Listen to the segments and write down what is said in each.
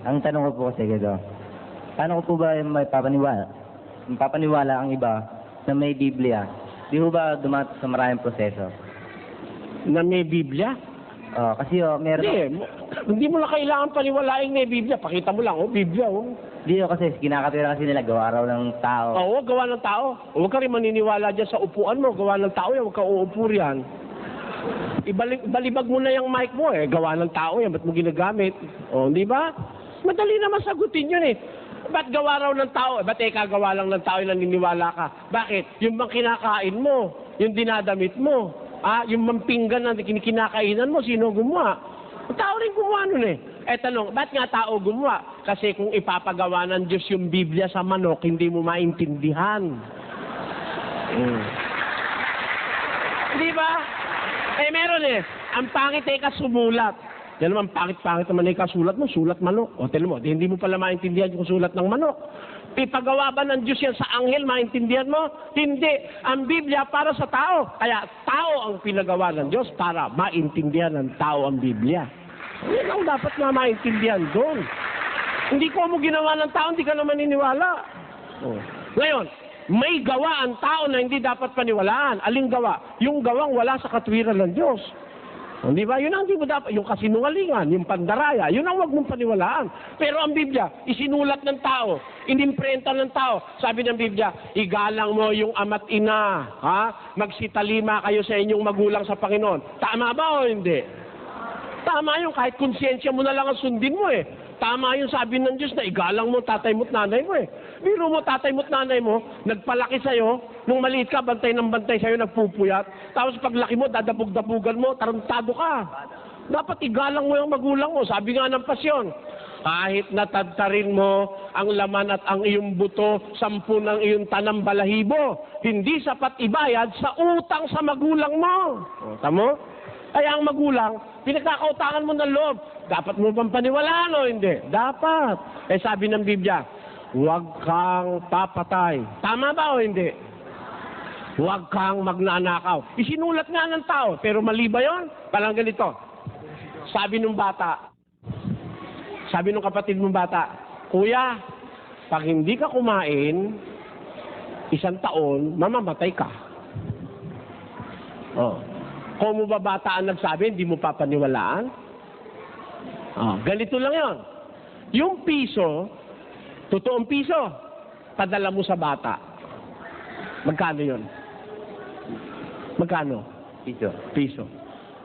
Ang tanong ko po kasi gito, paano ko po ba mapapaniwala ang iba na may Biblia? Di ho ba dumato sa maraming proseso? Na may Biblia? Kasi meron... Hindi mo na kailangan paniwalain may Biblia. Pakita mo lang, Biblia, Di ho kasi, kinakatira kasi nila, gawa raw ng tao. Oo, gawa ng tao. Huwag ka rin maniniwala dyan sa upuan mo. Gawa ng tao yan, huwag ka uupo riyan. Ibalibag mo na yung mic mo, gawa ng tao yan, ba't mo ginagamit? Di ba? Madali naman sagutin yun Ba't gawa raw ng tao? Ba't kagawa lang ng tao yung naniniwala ka? Bakit? Yung bang kinakain mo, yung dinadamit mo, yung mampinggan na kinakainan mo, sino gumawa? Ang tao rin gumawa nun tanong, ba't nga tao gumawa? Kasi kung ipapagawa ng Diyos yung Biblia sa manok, hindi mo maintindihan. Di ba? Meron ang pangit sumulat. Yan naman, pangit-pangit naman kasulat mo, sulat manok. Tignan mo, hindi mo pala maintindihan yung sulat ng manok. Ipagawa ba ng Diyos yan sa anghel, maintindihan mo? Hindi. Ang Biblia para sa tao. Kaya tao ang pinagawa ng Diyos para maintindihan ng tao ang Biblia. Yan ang dapat na maintindihan doon. Hindi ko mo ginawa ng tao, hindi ka naman niniwala. Ngayon, may gawa ang tao na hindi dapat paniwalaan. Aling gawa? Yung gawang wala sa katwiran ng Diyos. Di ba? Yun ang hindi mo dapat. Yung kasinungalingan, yung pandaraya, yun ang wag mong paniwalaan. Pero ang Biblia, isinulat ng tao, inimprenta ng tao. Sabi ng Biblia, igalang mo yung ama't ina. Magsitalima kayo sa inyong magulang sa Panginoon. Tama ba o hindi? Tama yun, kahit konsyensya mo na lang ang sundin mo Tama yung sabi ng Diyos na igalang mo tatay mo't nanay mo Biro mo tatay mo't nanay mo, nagpalaki sa'yo, nung maliit ka, bantay ng bantay sa'yo, nagpupuyat. Tapos paglaki mo, dadabog-dabugan mo, tarantado ka. Dapat igalang mo yung magulang mo. Sabi nga ng pasyon, kahit natadtarin mo ang laman at ang iyong buto, 10 ng iyong tanang balahibo, hindi sapat ibayad sa utang sa magulang mo. Tamo? Kaya ang magulang, pinagkakautangan mo ng loob. Dapat mo bang paniwalaan o hindi? Dapat. Sabi ng Biblia, huwag kang papatay. Tama ba o hindi? Huwag kang magnanakaw. Isinulat nga ng tao, pero mali ba yun? Parang ganito. Sabi nung bata, sabi nung kapatid mong bata, Kuya, pag hindi ka kumain, 1 taon, mamamatay ka. Kung mo ba bata ang nagsabi, hindi mo papaniwalaan? Ganito lang yon. Yung piso, totoong piso, padala mo sa bata. Magkano yon? Magkano? Piso.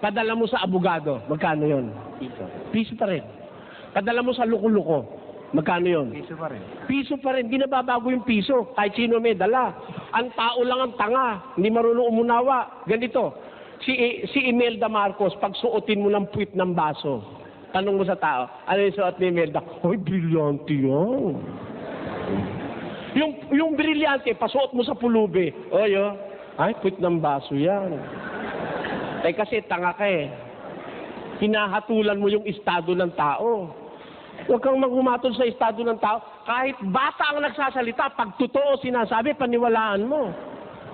Padala mo sa abogado. Magkano yon? Piso pa rin. Padala mo sa luko-luko. Magkano yon? Piso pa rin. Piso pa rin. Di nababago yung piso. Kahit sino may dala. Ang tao lang ang tanga. Hindi marunong umunawa. Ganito. Si Imelda Marcos, pag suotin mo ng puwit ng baso, tanong mo sa tao, ano yung suot ni Imelda? Ay, brilyante yan. Yung brilyante, pasuot mo sa pulubi. Ay, puwit ng baso yan. Kasi tanga ka Hinahatulan mo yung estado ng tao. Huwag kang maghumatol sa estado ng tao. Kahit bata ang nagsasalita, pag totoo sinasabi, paniwalaan mo.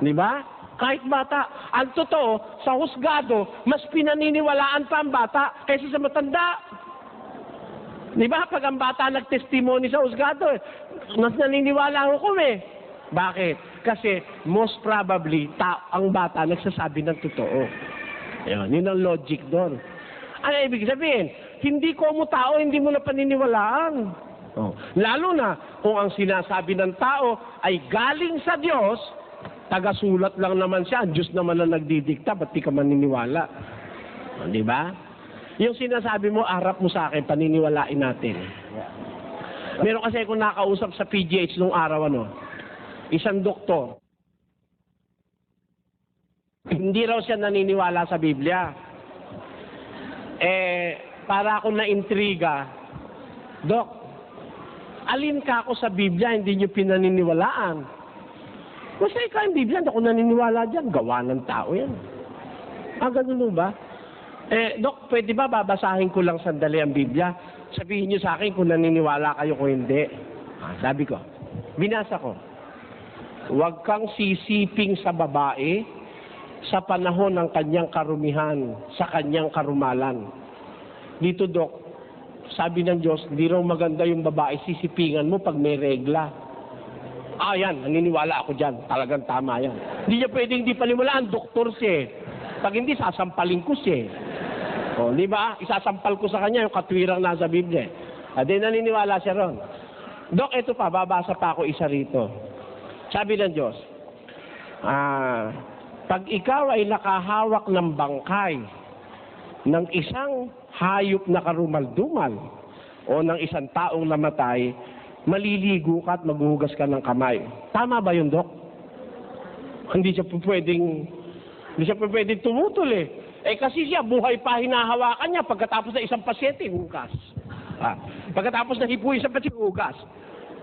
Di ba? Kahit bata. Ang totoo, sa husgado, mas pinaniniwalaan pa ang bata kaysa sa matanda. Di ba? Pag ang bata nagtestimony sa husgado, mas naniniwala ang hukom Bakit? Kasi most probably, ang bata nagsasabi ng totoo. Yun ang logic doon. Ano ibig sabihin? Hindi ko mo tao, hindi mo na paniniwalaan. Lalo na kung ang sinasabi ng tao ay galing sa Diyos, taga-sulat lang naman siya, ang Diyos naman na nagdidikta, ba't di ka maniniwala? Di ba? Yung sinasabi mo, harap mo sa akin, paniniwalain natin. Meron kasi akong nakausap sa PGH nung araw, isang doktor. Hindi raw siya naniniwala sa Biblia. Para ako na-intriga, Dok, alin ka ako sa Biblia, hindi niyo pinaniniwalaan? Basta ikaw ang Biblia, hindi ako naniniwala dyan. Gawa ng tao yan. Ganun ba? Dok, pwede ba babasahin ko lang sandali ang Biblia? Sabihin niyo sa akin kung naniniwala kayo kung hindi. Sabi ko, binasa ko, huwag kang sisiping sa babae sa panahon ng kanyang karumihan, sa kanyang karumalan. Dito, Dok, sabi ng Diyos, hindi raw maganda yung babae, sisipingan mo pag may regla. Yan, naniniwala ako dyan. Talagang tama yan. Hindi niya pwedeng hindi paniwalaan, doktor siya. Pag hindi, sasampalin ko siya. O, di ba? Isasampal ko sa kanya yung katwirang nasa Biblia. Di naniniwala siya ron. Dok, ito pa, babasa pa ako isa rito. Sabi ng Diyos, pag ikaw ay nakahawak ng bangkay ng isang hayop na karumal-dumal o ng isang taong namatay, maliligo ka at maghuhugas ka ng kamay. Tama ba yun, Dok? Hindi siya pwedeng tumutol eh. Kasi siya, buhay pa hinahawakan niya pagkatapos ng isang pasyente, hugas. Pagkatapos na hipuin sa pasyente, hugas.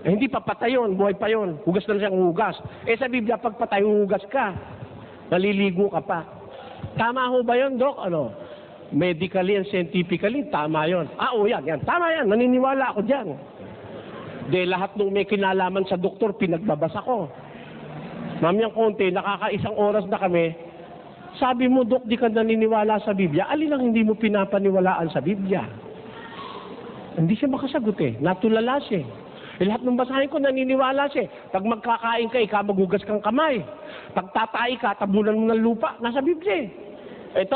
Hindi pa patay yun, buhay pa yun. Hugas na siyang hugas. Sa Biblia, pag patay, hugas ka. Naliligo ka pa. Tama ho ba yun, Dok? Medically and scientifically, tama yun. Yan. Tama yan. Naniniwala ako dyan. Lahat nung may kinalaman sa doktor, pinagbabasa ko. Mamayang konti, nakakaisang oras na kami. Sabi mo, Dok, di ka naniniwala sa Biblia. Alin lang hindi mo pinapaniwalaan sa Biblia? Hindi siya makasagot eh. Natulala siya. Lahat ng basahin ko, naniniwala siya. Pag magkakain ka, maghugas kang kamay. Pag tatay ka, tabunan mo ng lupa. Nasa Biblia eh.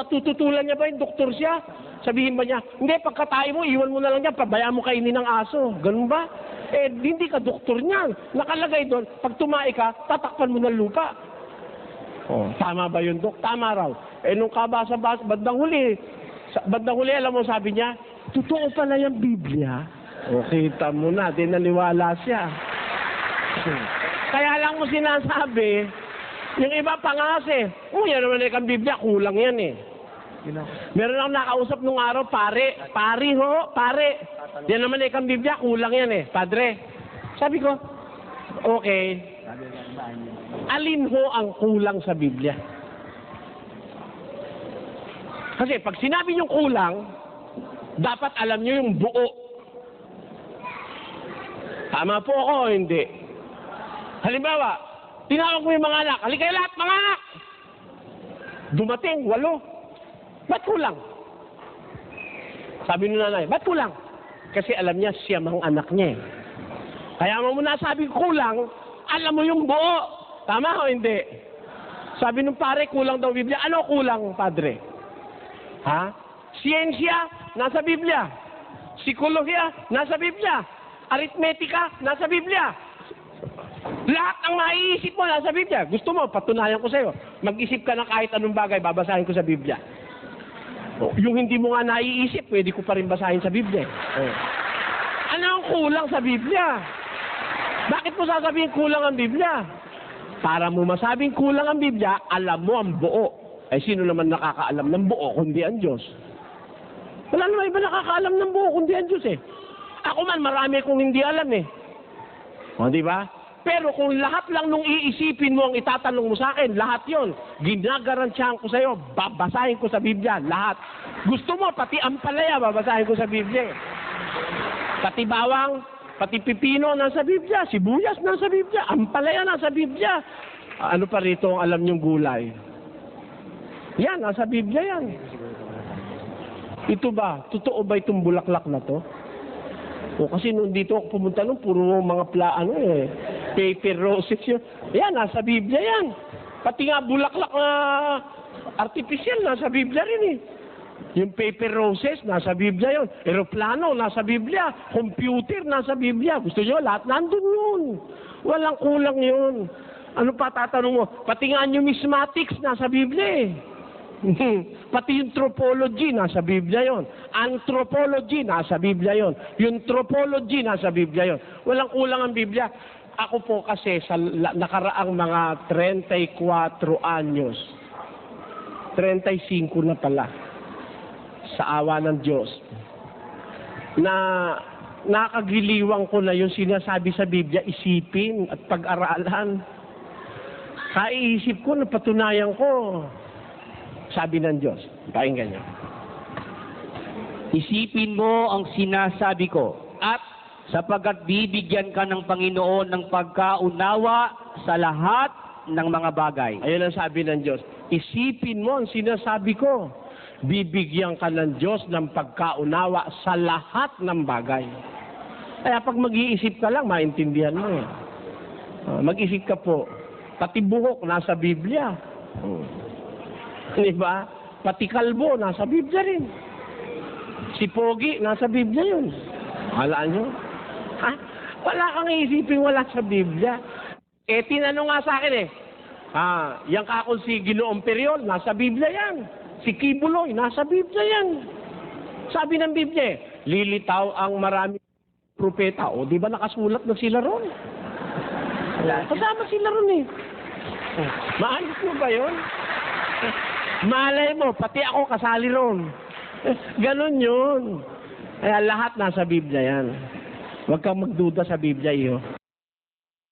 Tututulan niya ba yung doktor siya? Sabihin ba niya, hindi, pagkatay mo, iwan mo na lang niya, pabayaan mo kainin ng aso. Ganun ba? Hindi ka doktor niyan. Nakalagay doon, pag tumai ka, tatakpan mo ng lupa. Tama ba yun, Dok? Tama raw. Nung kabasa-basa, bandang huli, alam mo, sabi niya, totoo pala yung Biblia. Kita mo na, di naniwala siya. Kaya lang mo sinasabi, yung iba pangase, yan naman ang Biblia, kulang yan eh. Meron akong nakausap nung araw, pare. Yan naman ang Biblia, kulang yan eh. Padre. Sabi ko, okay. Alin ho ang kulang sa Biblia? Kasi pag sinabi niyong kulang, dapat alam niyo yung buo. Tama po ako o hindi? Halimbawa, tinawag mo yung mga anak, halika kayo lahat, mga anak! Dumating, 8. Ba't kulang? Sabi ng nanay, ba't kulang? Kasi alam niya, siya mga anak niya. Kaya mo muna sabi kulang, alam mo yung buo. Tama o hindi? Sabi ng pare, kulang daw Biblia. Ano kulang, padre? Siyensya, nasa Biblia. Psikolohiya, nasa Biblia. Aritmetika, nasa Biblia. Lahat ng maiisip mo, nasa Biblia. Gusto mo, patunayan ko sa'yo. Mag-isip ka na kahit anong bagay, babasahin ko sa Biblia. Yung hindi mo nga naiisip, pwede ko pa rin basahin sa Biblia. Ano ang kulang sa Biblia? Bakit mo sasabihin kulang ang Biblia? Para mo masabing kulang ang Biblia, alam mo ang buo. Sino naman nakakaalam ng buo kundi ang Diyos? Wala naman iba nakakaalam ng buo kundi ang Diyos eh. Ako man, marami kong hindi alam eh. Di ba? Pero kung lahat lang nung iisipin mo ang itatanong mo sa akin, lahat yon, ginagarantiyahan ko sa iyo, babasahin ko sa Biblia, lahat. Gusto mo, pati ampalaya, babasahin ko sa Biblia. Pati bawang, pati pipino nasa Biblia, sibuyas nasa Biblia, ampalaya nasa Biblia. Ano pa rito ang alam niyong gulay? Yan, nasa Biblia yan. Ito ba? Totoo ba itong bulaklak na to? Kasi nung dito ako pumunta nung puro mga paper roses yun. Yan, nasa Biblia yan. Pati nga bulaklak na artificial, nasa Biblia rin eh. Yung paper roses, nasa Biblia yun. Aeroplano, nasa Biblia. Computer, nasa Biblia. Gusto nyo, lahat nandun yun. Walang kulang yun. Ano pa tatanong mo? Pati nga numismatics, nasa Biblia eh. Pati yung tropology, nasa Biblia yon. Anthropology, nasa Biblia yon. Yung tropology, nasa Biblia yon. Walang kulang ang Biblia. Ako po kasi sa nakaraang mga 34 anyos, 35 na pala, sa awa ng Diyos, na nakagiliwang ko na yung sinasabi sa Biblia, isipin at pag-aralan. Kaiisip ko, napatunayan ko. Sabi ng Diyos, pakinggan niyo. Isipin mo ang sinasabi ko at sapagkat bibigyan ka ng Panginoon ng pagkaunawa sa lahat ng mga bagay. Ayun ang sabi ng Diyos. Isipin mo ang sinasabi ko. bibigyan ka ng Diyos ng pagkaunawa sa lahat ng bagay. Kaya pag mag-iisip ka lang, maintindihan mo eh. Mag-isip ka po, pati buhok nasa Biblia. Di ba? Pati kalbo nasa Biblia rin. Si Pogi nasa Biblia yun. Alaan nyo? Ha? Wala kang iisipin wala sa Biblia. Eh, tinanong nga sa akin eh, yang kakon si Ginoong Periol, nasa Biblia yan. Si Kibuloy, nasa Biblia yan. Sabi ng Biblia, lilitaw ang maraming propeta. O, di ba nakasulat na sila ron? Kasama sila ron eh. Maayos mo ba yun? Malay mo, pati ako kasali ron. Ganon yun. Kaya lahat nasa Biblia yan. Huwag kang magduda sa Biblia iyo.